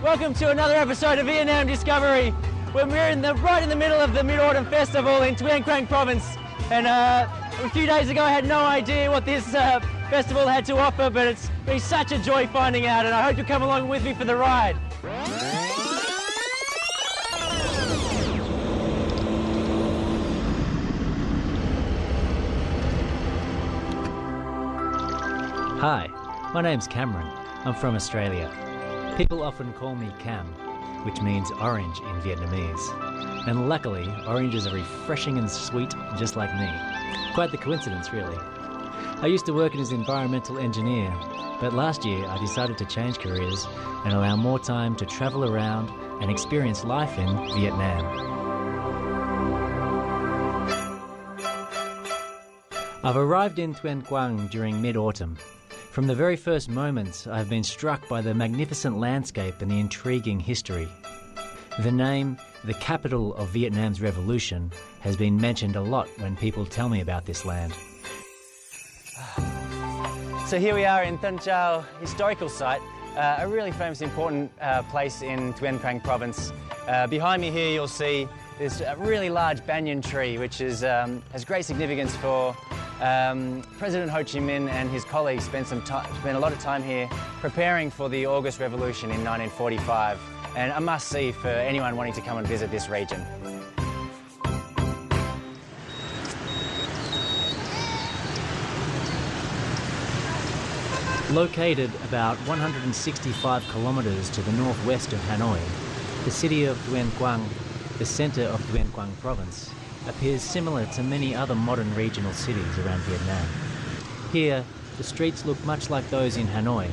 Welcome to another episode of Vietnam Discovery. When we're right in the middle of the Midautumn Festival in Tuyen Quang province. And a few days ago I had no idea what this festival had to offer, but it's been such a joy finding out, and I hope you'll come along with me for the ride. Hi, my name's Cameron. I'm from Australia. People often call me Cam, which means orange in Vietnamese. And luckily, oranges are refreshing and sweet, just like me. Quite the coincidence, really. I used to work as an environmental engineer, but last year I decided to change careers and allow more time to travel around and experience life in Vietnam. I've arrived in Tuyen Quang during mid-autumn. From the very first moments, I've been struck by the magnificent landscape and the intriguing history. The name, the capital of Vietnam's revolution, has been mentioned a lot when people tell me about this land. So here we are in Tân Châu historical site, a really famous, important place in Tuyen Quang province. Behind me here you'll see this really large banyan tree, which is, has great significance for President Ho Chi Minh and his colleagues spent a lot of time here preparing for the August Revolution in 1945, and a must-see for anyone wanting to come and visit this region. Located about 165 kilometres to the northwest of Hanoi, the city of Tuyen Quang, the centre of Tuyen Quang province, appears similar to many other modern regional cities around Vietnam. Here, the streets look much like those in Hanoi.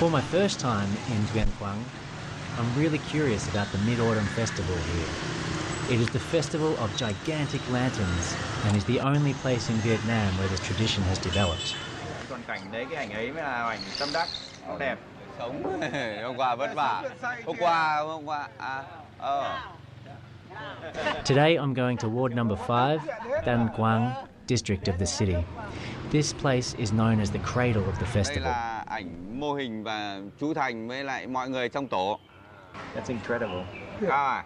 For my first time in Tuyen Quang, I'm really curious about the Midautumn Festival here. It is the festival of gigantic lanterns and is the only place in Vietnam where this tradition has developed. Còn cảnh đấy, cái ảnh ấy mới là ảnh tâm đắc, nó đẹp. Sống hôm qua vất vả. Hôm qua Today I'm going to Ward number 5, Tuyen Quang, district of the city. This place is known as the cradle of the festival. Đây là ảnh mô hình và chú Thành với lại mọi người trong tổ. That's incredible. Cao à?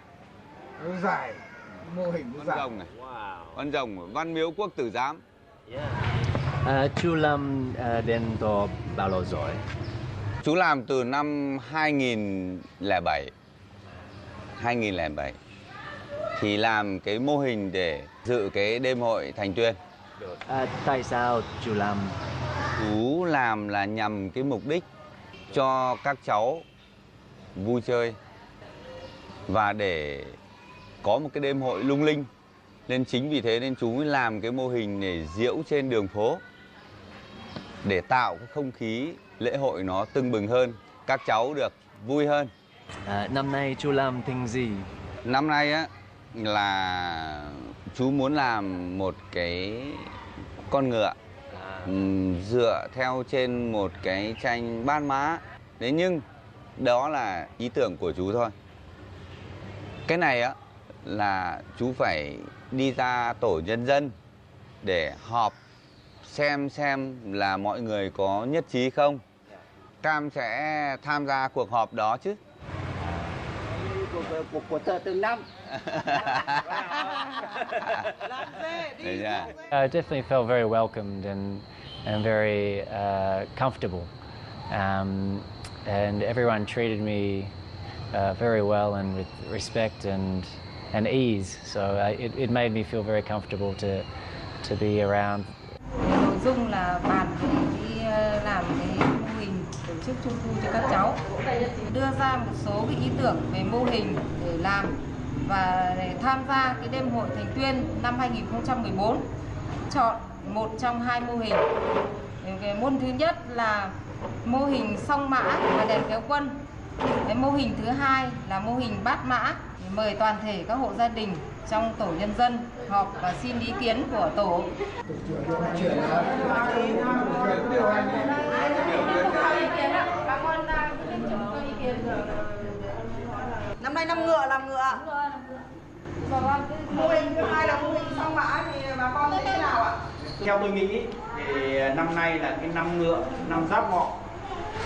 Dài, mô hình Con rồng này. Con rồng, Văn Miếu Quốc Tử Giám. Chú làm đến đó bao lâu rồi? Chú làm từ năm 2007. Thì làm cái mô hình để dự cái đêm hội Thành Tuyên. Tại sao chú làm? Chú làm là nhằm cái mục đích cho các cháu vui chơi và để có một cái đêm hội lung linh. Nên chính vì thế nên chú mới làm cái mô hình để diễu trên đường phố để tạo cái không khí lễ hội nó tưng bừng hơn, các cháu được vui hơn. Năm nay chú làm thing gì? Năm nay á là chú muốn làm một cái con ngựa dựa theo trên một cái tranh Bát Mã. Thế nhưng đó là ý tưởng của chú thôi. Cái này á là chú phải đi ra tổ nhân dân để họp xem là mọi người có nhất trí không. Cam sẽ tham gia cuộc họp đó chứ. của từng năm. I definitely felt very welcomed and very comfortable, and everyone treated me very well and with respect and ease. So it made me feel very comfortable to be around. Nội dung là bàn để đi làm cái mô hình tổ chức trung thu cho các cháu, đưa ra một số cái ý tưởng về mô hình để làm và để tham gia cái đêm hội Thành Tuyên năm 2014, chọn một trong 2 mô hình. Cái môn thứ nhất là mô hình song mã và đèn kéo quân. Cái mô hình thứ 2 là mô hình bát mã. Mời toàn thể các hộ gia đình trong tổ nhân dân họp và xin ý kiến của tổ. Năm nay năm ngựa làm ngựa. Mô hình thứ 2 là mô hình song mã thì bà con thấy thế nào ạ? Theo tôi nghĩ thì năm nay là cái năm ngựa, năm giáp ngọ.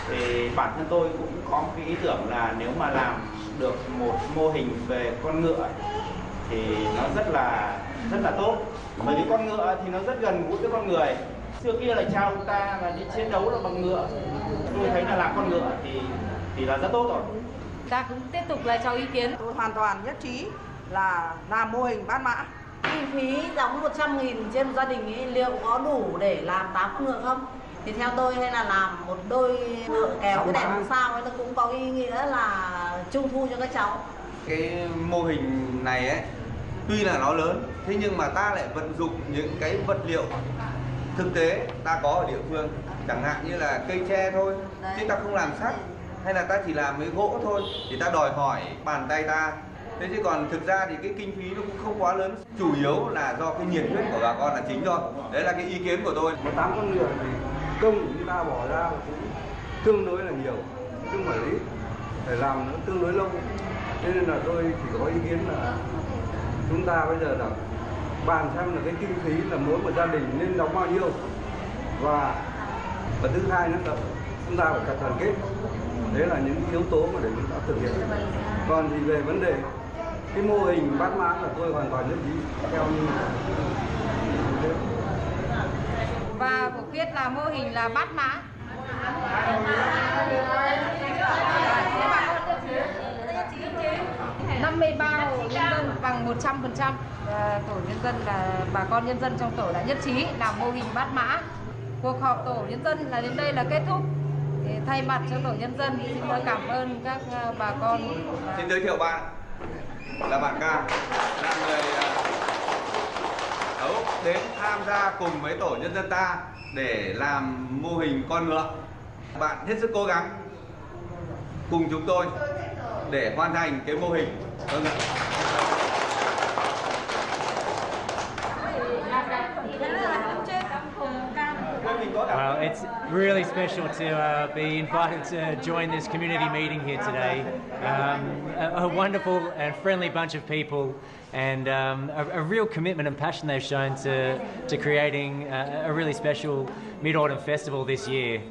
Thì bản thân tôi cũng có một cái ý tưởng là nếu mà làm được một mô hình về con ngựa thì nó rất là tốt. Bởi vì con ngựa thì nó rất gần gũi với con người. Xưa kia là cha ông ta là đi chiến đấu là bằng ngựa. Tôi thấy là làm con ngựa thì là rất tốt rồi. Ta cũng tiếp tục là cho ý kiến. Tôi hoàn toàn nhất trí là làm mô hình bát mã. Kinh phí đóng 100.000 trên một gia đình ấy, liệu có đủ để làm 8 con ngựa không? Thì theo tôi hay là làm một đôi ngựa kéo cái đèn sao ấy, nó cũng có ý nghĩa là trung thu cho các cháu. Cái mô hình này ấy, tuy là nó lớn, thế nhưng mà ta lại vận dụng những cái vật liệu thực tế ta có ở địa phương. Chẳng hạn như là cây tre thôi, chứ ta không làm sắt, hay là ta chỉ làm với gỗ thôi, thì ta đòi hỏi bàn tay ta. Thế chứ còn thực ra thì cái kinh phí nó cũng không quá lớn. Chủ yếu là do cái nhiệt huyết của bà con là chính thôi. Đấy là cái ý kiến của tôi. 8 con ngựa thì công chúng ta bỏ ra cũng tương đối là nhiều, chứ không phải ít, phải làm nó tương đối lâu. Thế nên là tôi chỉ có ý kiến là chúng ta bây giờ là bàn xem là cái kinh phí là mỗi một gia đình nên đóng bao nhiêu, và thứ hai nữa là chúng ta phải đoàn kết. Đấy là những yếu tố mà để chúng ta thực hiện. Còn thì về vấn đề cái mô hình bát mã là tôi hoàn toàn nhất trí theo như Và cuộc viết là mô hình là bát mã. 53 hộ nhân dân bằng 100%. Tổ nhân dân là bà con nhân dân trong tổ đã nhất trí làm mô hình bát mã. Cuộc họp tổ nhân dân là đến đây là kết thúc. Thay mặt cho tổ nhân dân xin tôi cảm ơn các bà con. Xin giới thiệu bạn là bạn Ca, là người đến tham gia cùng với tổ nhân dân ta để làm mô hình con ngựa. Bạn hết sức cố gắng cùng chúng tôi để hoàn thành cái mô hình. Vâng ạ. Well, it's really special to be invited to join this community meeting here today. A wonderful and friendly bunch of people, and a real commitment and passion they've shown to creating a really special Mid-Autumn festival this year.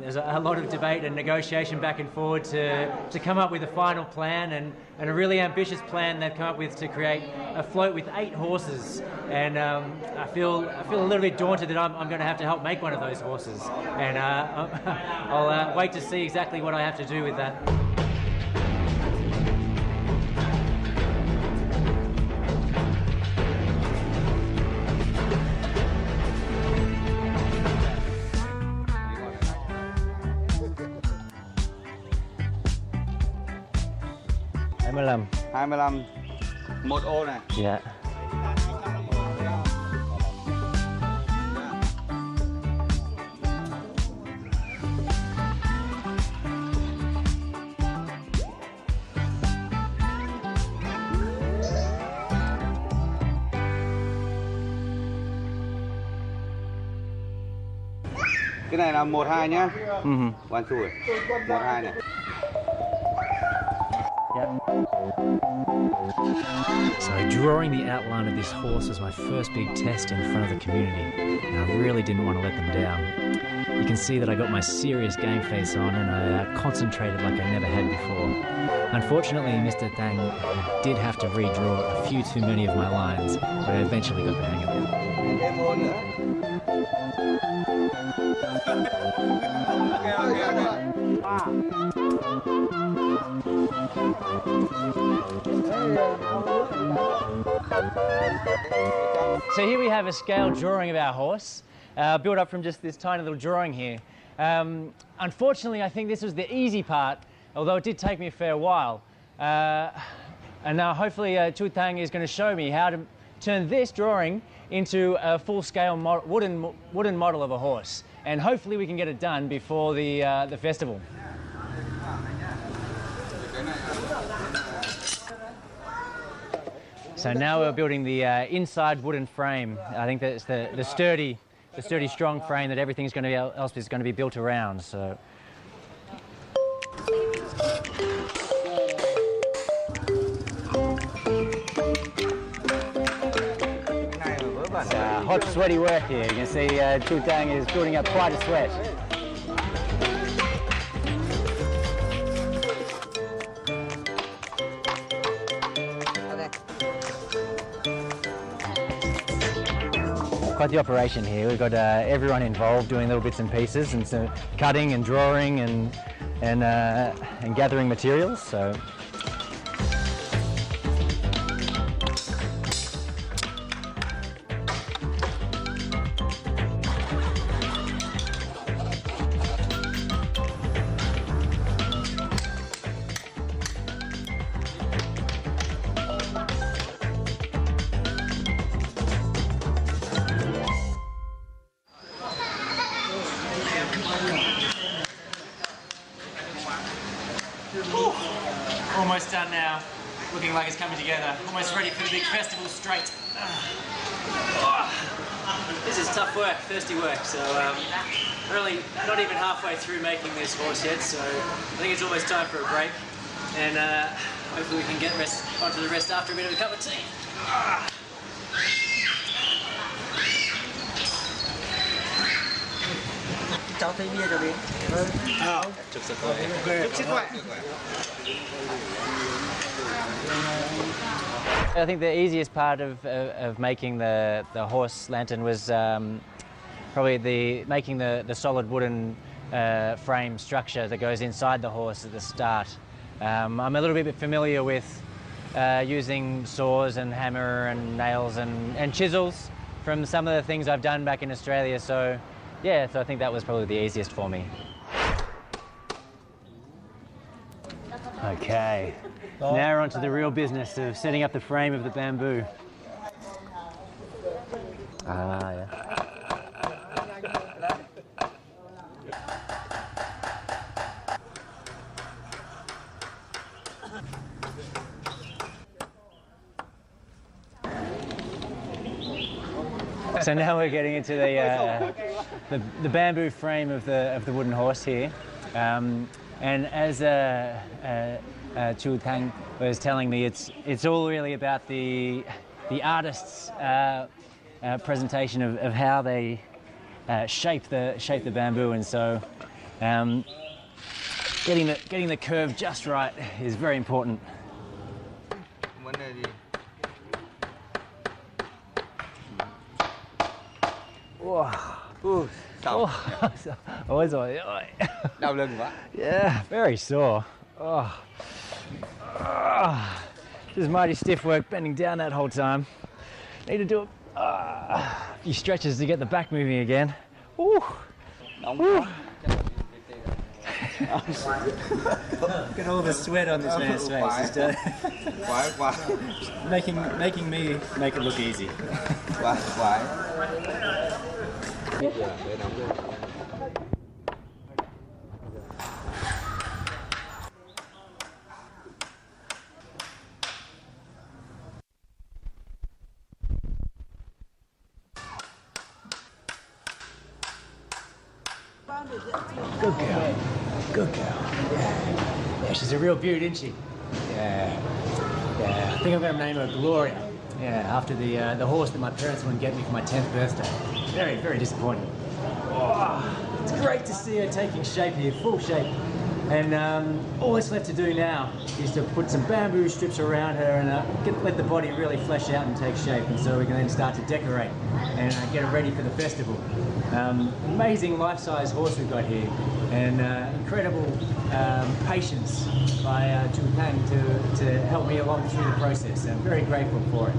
There's a lot of debate and negotiation back and forward to come up with a final plan, and a really ambitious plan they've come up with to create a float with 8 horses. And I feel a little bit daunted that I'm going to have to help make one of those horses, and I'll wait to see exactly what I have to do with that. $25. 25. Một ô này. Dạ. Cái này là 1, 2 nhá. One, two. 1, 2 này. So drawing the outline of this horse was my first big test in front of the community, and I really didn't want to let them down. You can see that I got my serious game face on, and I concentrated like I never had before. Unfortunately, Mr. Tang did have to redraw a few too many of my lines, but I eventually got the hang of it. So here we have a scale drawing of our horse, built up from just this tiny little drawing here. Unfortunately, I think this was the easy part, although it did take me a fair while. And now hopefully Tuyen Quang is going to show me how to turn this drawing into a full-scale wooden model of a horse. And hopefully we can get it done before the festival. So now we're building the inside wooden frame. I think that's the sturdy, strong frame that everything's going to be else is going to be built around. So. It's hot, sweaty work here. You can see Tuyen Quang is building up quite a sweat. quite the operation here. We've got everyone involved doing little bits and pieces, and so cutting and drawing and gathering materials. So. Almost done now. Looking like it's coming together. Almost ready for the big festival straight. This is tough work, thirsty work. So really not even halfway through making this horse yet. So I think it's almost time for a break. And hopefully we can get onto the rest after a bit of a cup of tea. Cháu thấy bia cho đến. Chúc sức khỏe. Chúc sức khỏe. I think the easiest part of making the horse lantern was probably making the solid wooden frame structure that goes inside the horse at the start. I'm a little bit familiar with using saws and hammer and nails and chisels from some of the things I've done back in Australia. So yeah, so I think that was probably the easiest for me. Okay, now we're on to the real business of setting up the frame of the bamboo. Yeah. So now we're getting into the bamboo frame of the wooden horse here, and as Tuyen Quang was telling me, it's all really about the artist's presentation of how they shape the bamboo, and so getting the curve just right is very important. Ôi giời ơi. Đau lưng quá. Yeah, very sore. Just mighty stiff work bending down that whole time. Need to do a few stretches to get the back moving again. Woo. Woo. Look at all the sweat on this man's face. Making me make it look easy. Good girl. Good girl. Yeah, she's a real beaut, isn't she? Yeah. I think I'm going to name her Gloria. Yeah, after the horse that my parents wouldn't get me for my 10th birthday. Very, very disappointing. It's great to see her taking shape here, full shape. And all that's left to do now is to put some bamboo strips around her and let the body really flesh out and take shape, and so we can then start to decorate and get her ready for the festival. Amazing life-size horse we've got here, and incredible patience by Tuyen Quang to help me along through the process. I'm very grateful for it.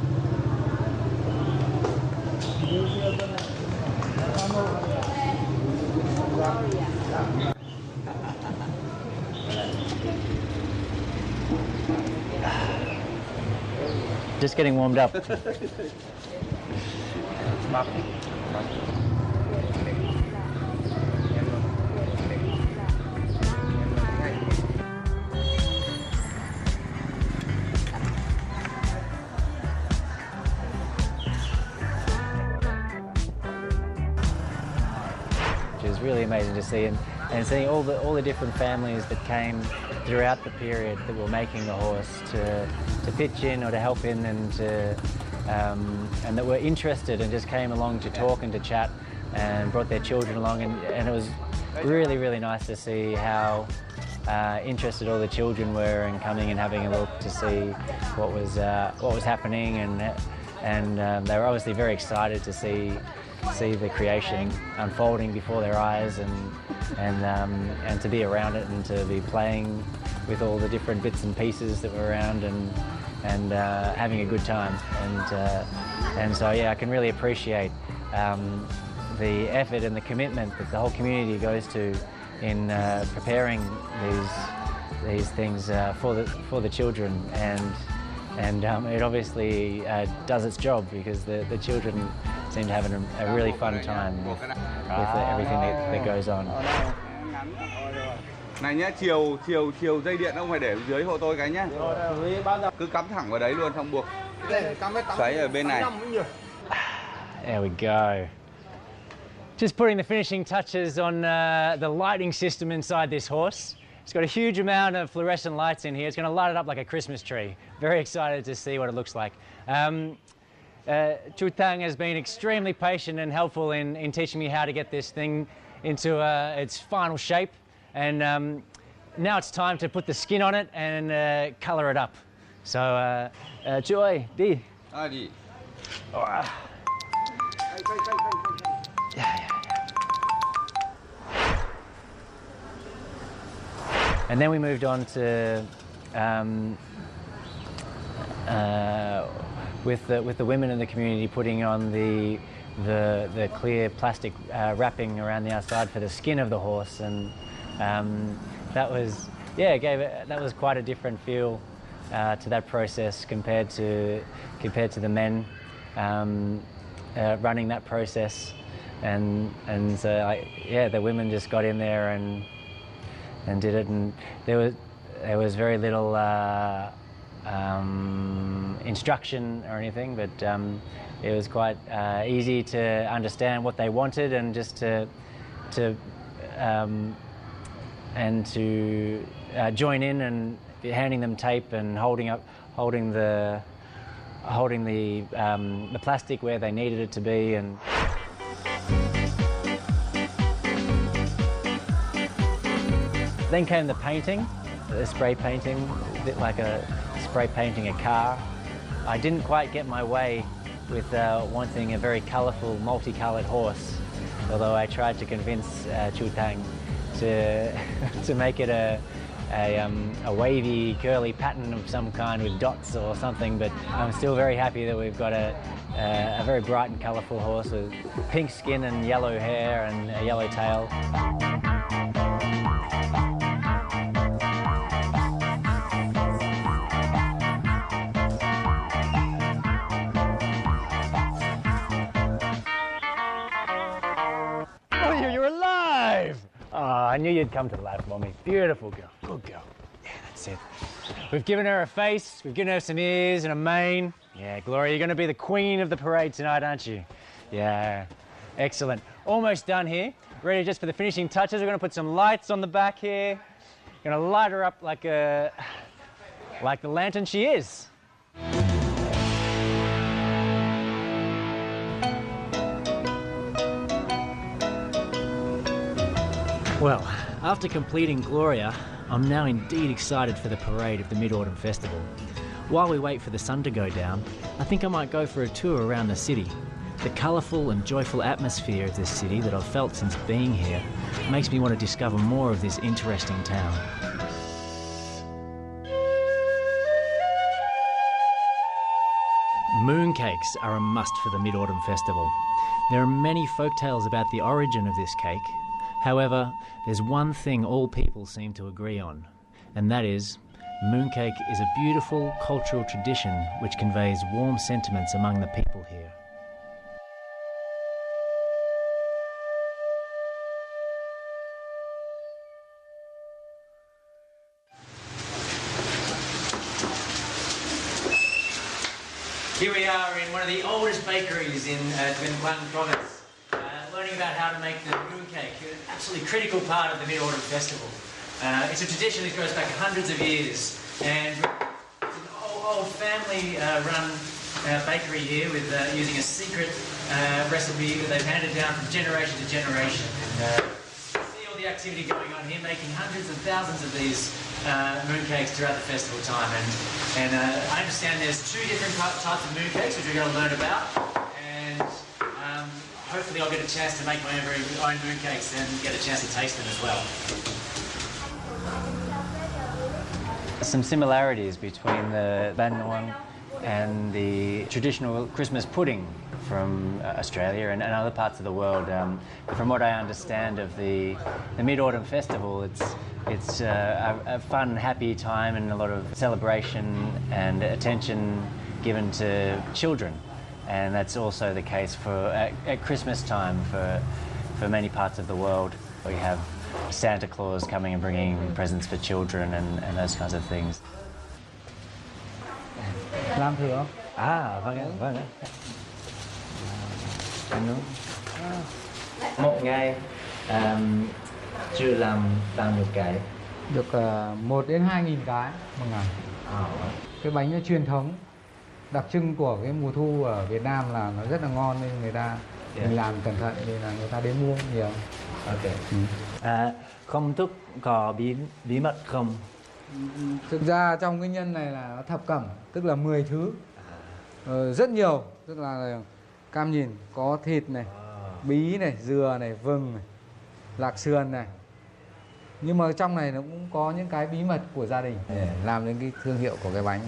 Just getting warmed up. Which is really amazing to see, and seeing all the different families that came throughout the period that were making the horse to pitch in or to help in, and that were interested and just came along to talk and to chat and brought their children along, and it was really, really nice to see how interested all the children were in coming and having a look to see what was happening, and they were obviously very excited to see see the creation unfolding before their eyes, and to be around it and to be playing with all the different bits and pieces that were around and having a good time. And so yeah, I can really appreciate the effort and the commitment that the whole community goes to in preparing these things for the children, and it obviously does its job, because the children seem to have a really fun time with everything that goes on. Này nhá, chiều dây điện ông phải để dưới hộ tôi cái nhá. Cứ cắm thẳng vào đấy luôn xong buộc. Xoáy ở bên này. There we go. Just putting the finishing touches on the lighting system inside this horse. It's got a huge amount of fluorescent lights in here. It's going to light it up like a Christmas tree. Very excited to see what it looks like. Tuyen Quang has been extremely patient and helpful in teaching me how to get this thing into its final shape. And now it's time to put the skin on it and colour it up. So, chú ơi, đi. Đi. And then we moved on to with the women in the community putting on the clear plastic wrapping around the outside for the skin of the horse, and that was that was quite a different feel to that process compared to the men running that process, and so the women just got in there and did it, and there was very little instruction or anything, but it was quite easy to understand what they wanted, and just to join in and handing them tape and holding the plastic where they needed it to be. And then came the painting, the spray painting, a bit like spray painting a car. I didn't quite get my way with wanting a very colourful, multicoloured horse, although I tried to convince Tuyen Quang to make it a wavy, curly pattern of some kind with dots or something. But I'm still very happy that we've got a very bright and colourful horse with pink skin and yellow hair and a yellow tail. I knew you'd come to the lab for me. Beautiful girl, good girl. Yeah, that's it. We've given her a face, we've given her some ears and a mane. Yeah, Gloria, you're going to be the queen of the parade tonight, aren't you? Yeah, excellent. Almost done here. Ready just for the finishing touches. We're going to put some lights on the back here. Going to light her up like the lantern she is. Well, after completing Gloria, I'm now indeed excited for the parade of the Mid-Autumn Festival. While we wait for the sun to go down, I think I might go for a tour around the city. The colourful and joyful atmosphere of this city that I've felt since being here makes me want to discover more of this interesting town. Mooncakes are a must for the Mid-Autumn Festival. There are many folktales about the origin of this cake. However, there's one thing all people seem to agree on, and that is, mooncake is a beautiful cultural tradition which conveys warm sentiments among the people here. Here we are in one of the oldest bakeries in Tuyen Quang province. Learning about how to make the mooncake, an absolutely critical part of the Mid-Autumn Festival. It's a tradition that goes back hundreds of years, and it's an old family-run bakery here with using a secret recipe that they've handed down from generation to generation. And see all the activity going on here, making hundreds of thousands of these mooncakes throughout the festival time. And I understand there's two different types of mooncakes which we're going to learn about. And hopefully I'll get a chance to make my own mooncakes and get a chance to taste them as well. Some similarities between the bánh nướng and the traditional Christmas pudding from Australia and other parts of the world. From what I understand of the Midautumn festival, it's a fun, happy time and a lot of celebration and attention given to children. And that's also the case at Christmas time for many parts of the world. We have Santa Claus coming and bringing presents for children and those kinds of things. Làm thử không? Vâng ạ. Một ngày chưa làm bao nhiêu cái? Được 1 đến 2.000 cái một ngày. Cái bánh nó truyền thống, đặc trưng của cái mùa thu ở Việt Nam là nó rất là ngon nên người ta mình làm cẩn thận nên là người ta đến mua nhiều. Công thức có bí mật không? Thực ra trong cái nhân này là nó thập cẩm, tức là 10 thứ. Rất nhiều, tức là cam nhìn có thịt này, bí này, dừa này, vừng này, lạc sườn này. Nhưng mà trong này nó cũng có những cái bí mật của gia đình để làm đến cái thương hiệu của cái bánh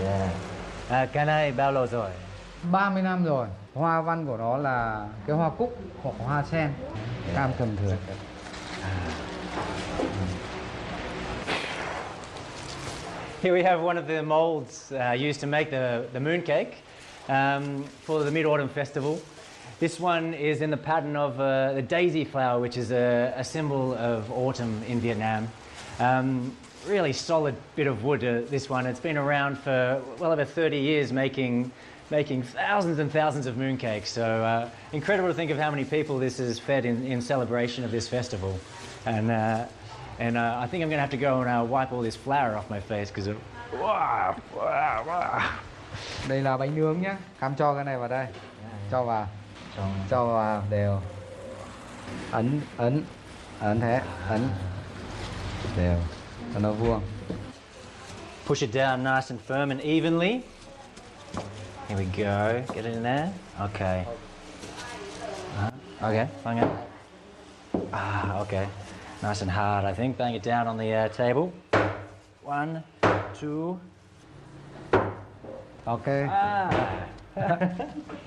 này. Cái này bao lâu rồi? 30 năm rồi. Hoa văn của nó là cái hoa cúc hoặc hoa sen, cam cầm thửa. Here we have one of the molds used to make the mooncake for the Mid-Autumn Festival. This one is in the pattern of the daisy flower, which is a symbol of autumn in Vietnam. Really solid bit of wood, this one. It's been around for well over 30 years making thousands and thousands of mooncakes. So incredible to think of how many people this has fed in celebration of this festival. And I think I'm going to have to go and wipe all this flour off my face because wow. Đây là bánh nướng nhé. Cam cho cái này vào đây. Cho vào đều. Ấn thế, ấn đều cho nó vuông. Push it down nice and firm and evenly. Here we go. Get it in there. Okay. Okay. Fine. Okay. Nice and hard, I think. Bang it down on the table. 1, 2. Okay.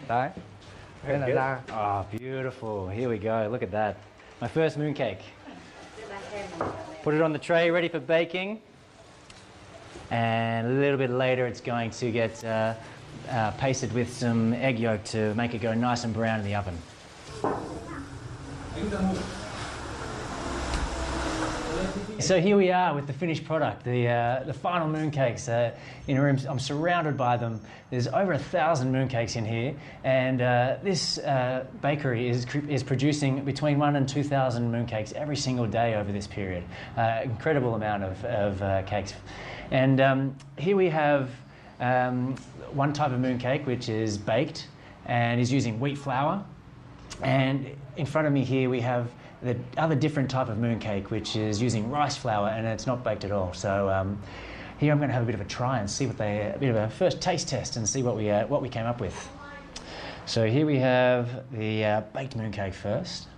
Đấy. Đây là ra. Oh, beautiful. Here we go. Look at that. My first mooncake. Put it on the tray, ready for baking. And a little bit later, it's going to get pasted with some egg yolk to make it go nice and brown in the oven. So here we are with the finished product, the final mooncakes in a room. I'm surrounded by them. There's over 1,000 mooncakes in here, and this bakery is producing between 1,000 and 2,000 mooncakes every single day over this period. Incredible amount of cakes. And here we have one type of mooncake which is baked and is using wheat flour. And in front of me here we have the other different type of mooncake, which is using rice flour, and it's not baked at all. So here I'm going to have a bit of a try and see a bit of a first taste test and see what we came up with. So here we have the baked mooncake first.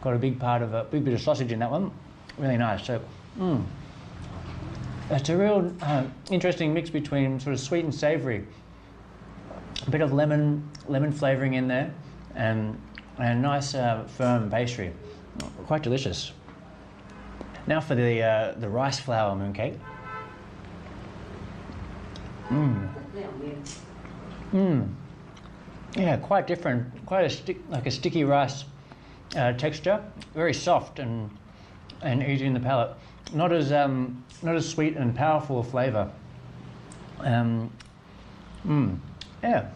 Got a big bit of sausage in that one. Really nice. So it's a real interesting mix between sort of sweet and savoury. A bit of lemon flavouring in there, and a nice firm pastry. Quite delicious. Now for the rice flour mooncake. Yeah, quite different. Quite like a sticky rice texture. Very soft and easy in the palate. Not as sweet and powerful a flavour. Yeah,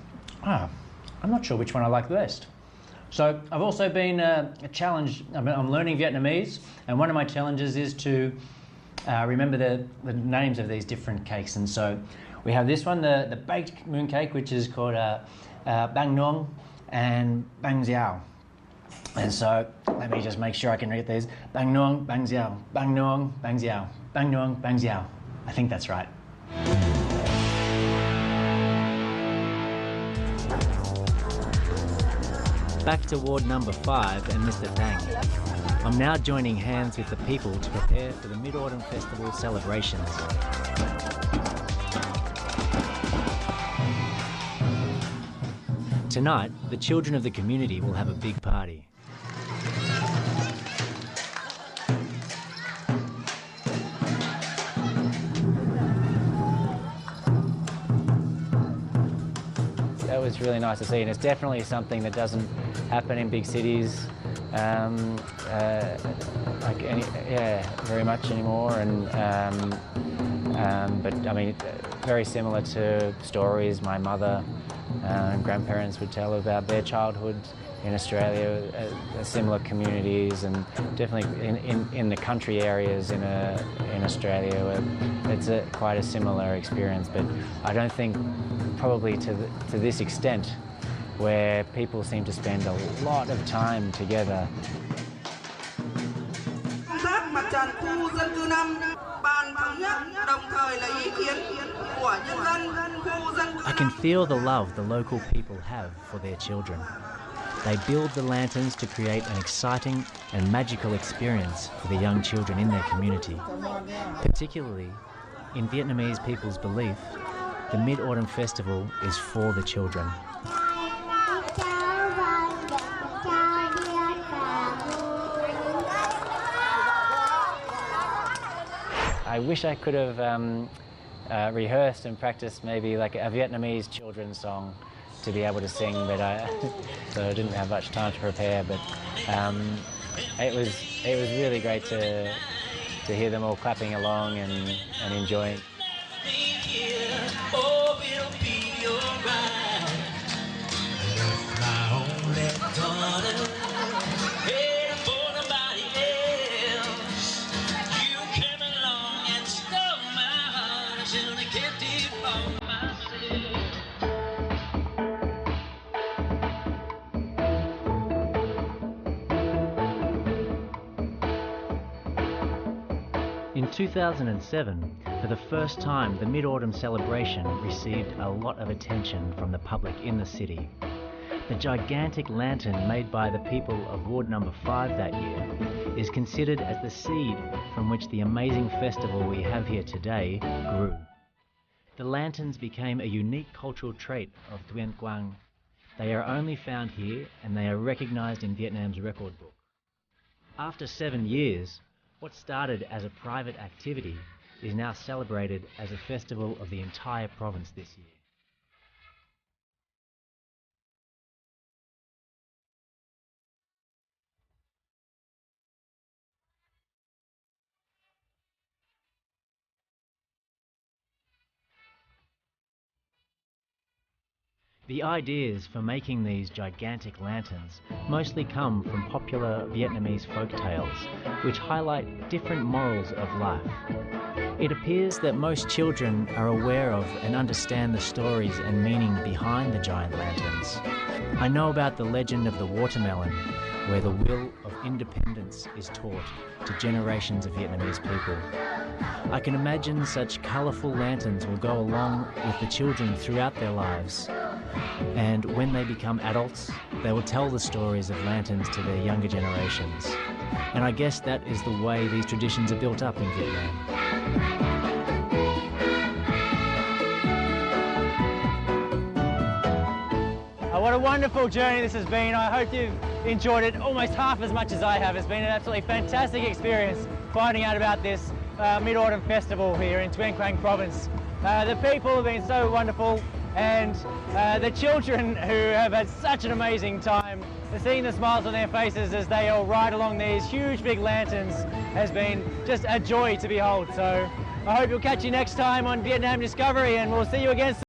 I'm not sure which one I like the best. So I've also been challenged. I'm learning Vietnamese, and one of my challenges is to remember the names of these different cakes. And so we have this one, the baked mooncake, which is called bánh nướng and bánh dẻo. And so let me just make sure I can read these. Bánh nướng, bánh dẻo, bánh nướng, bánh dẻo, bánh nướng, bánh dẻo. I think that's right. Back to Ward number 5 and Mr. Tang. I'm now joining hands with the people to prepare for the Mid-Autumn Festival celebrations. Tonight, the children of the community will have a big party. That was really nice to see, and it's definitely something that doesn't happen in big cities very much anymore. But I mean, very similar to stories my mother and grandparents would tell about their childhood in Australia, similar communities, and definitely in the country areas in Australia, it's quite a similar experience. But I don't think probably to this extent, where people seem to spend a lot of time together. I can feel the love the local people have for their children. They build the lanterns to create an exciting and magical experience for the young children in their community. Particularly, in Vietnamese people's belief, the Mid-Autumn Festival is for the children. I wish I could have rehearsed and practiced maybe like a Vietnamese children's song to be able to sing, but so I didn't have much time to prepare. But it was really great to hear them all clapping along and enjoying. In 2007, for the first time, the Mid-Autumn celebration received a lot of attention from the public in the city. The gigantic lantern made by the people of Ward number 5 that year is considered as the seed from which the amazing festival we have here today grew. The lanterns became a unique cultural trait of Tuyen Quang. They are only found here, and they are recognized in Vietnam's record book. After 7 years, what started as a private activity is now celebrated as a festival of the entire province this year. The ideas for making these gigantic lanterns mostly come from popular Vietnamese folk tales, which highlight different morals of life. It appears that most children are aware of and understand the stories and meaning behind the giant lanterns. I know about the legend of the watermelon, where the will of independence is taught to generations of Vietnamese people. I can imagine such colourful lanterns will go along with the children throughout their lives. And when they become adults, they will tell the stories of lanterns to their younger generations. And I guess that is the way these traditions are built up in Vietnam. What a wonderful journey this has been. I hope you've enjoyed it almost half as much as I have. It's been an absolutely fantastic experience finding out about this Mid-Autumn Festival here in Tuyen Quang Province. The people have been so wonderful, and the children who have had such an amazing time, seeing the smiles on their faces as they all ride along these huge big lanterns has been just a joy to behold. So I hope you'll catch you next time on Vietnam Discovery, and we'll see you again soon.